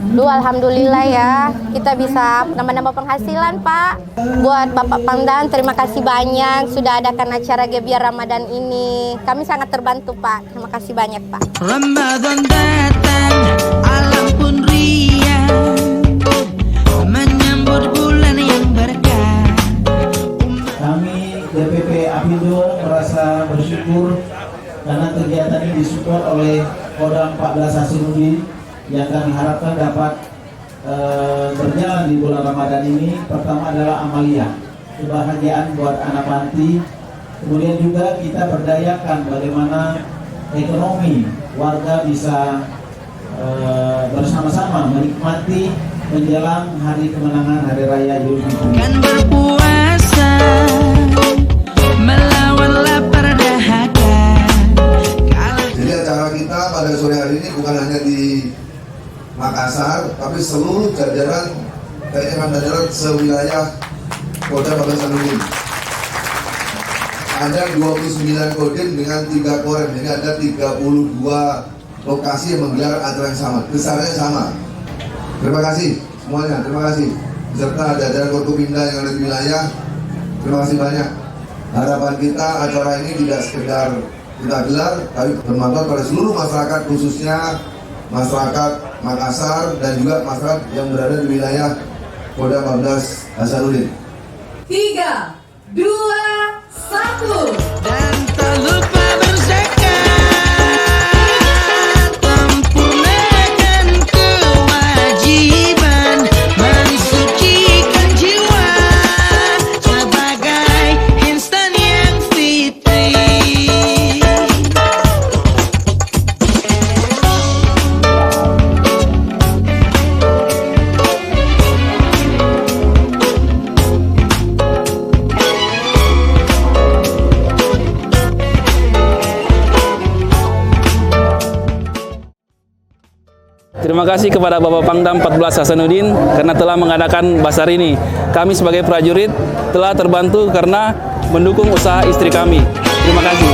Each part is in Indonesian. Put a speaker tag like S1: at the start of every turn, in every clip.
S1: Alhamdulillah ya, kita bisa nambah-nambah penghasilan, Pak. Buat Bapak Pangdam, terima kasih banyak sudah adakan acara Gebiar Ramadan ini. Kami sangat terbantu, Pak. Terima kasih banyak, Pak.
S2: Ramadan datang, alam pun riang, menyambut bulan yang berkah.
S3: Kami DPP Apindo merasa bersyukur karena kegiatan ini disupport oleh Kodam 14 Hasanuddin yang kami harapkan dapat berjalan di bulan Ramadan ini. Pertama adalah amalia, kebahagiaan buat anak panti. Kemudian juga kita berdayakan bagaimana ekonomi warga bisa bersama-sama menikmati menjelang hari kemenangan Hari Raya Idul Fitri.
S2: Kan berpuasa melawan lapar dahaga.
S4: Jadi acara kita pada sore hari ini bukan hanya di Makassar, tapi seluruh jajaran jajaran sewilayah Kodam 14 Hasanuddin. Ada 29 kodim dengan 3 korem, jadi ada 32 lokasi yang menggelar acara yang sama, besarnya sama. Terima kasih semuanya, terima kasih. Beserta jajaran Forkopimda yang ada di wilayah, terima kasih banyak. Harapan kita acara ini tidak sekedar kita gelar, tapi bermanfaat pada seluruh masyarakat, khususnya masyarakat Makassar dan juga masyarakat yang berada di wilayah Kodam 14 Hasanuddin.
S5: 3, 2, 1.
S2: Dan tak lupa berzakat, sempurnakan kewajiban, mensucikan jiwa sebagai insan yang fitri.
S6: Terima kasih kepada Bapak Pangdam 14 Hasanuddin karena telah mengadakan basar ini. Kami sebagai prajurit telah terbantu karena mendukung usaha istri kami. Terima kasih.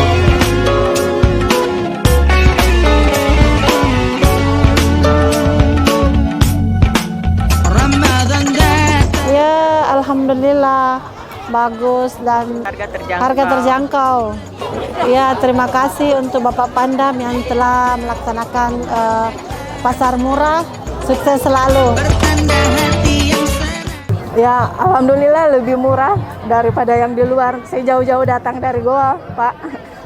S2: Ramadan datang.
S7: Ya, alhamdulillah bagus dan harga terjangkau. Ya, terima kasih untuk Bapak Pangdam yang telah melaksanakan pasar murah. Sukses selalu.
S2: Bertanda hati yang senang.
S7: Ya, alhamdulillah lebih murah daripada yang di luar. Saya jauh-jauh datang dari Goa, Pak,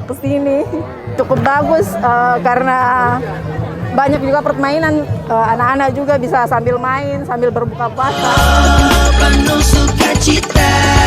S7: ke sini. Cukup bagus karena banyak juga permainan. Anak-anak juga bisa sambil main, sambil berbuka puasa.
S2: Penuh sukacita.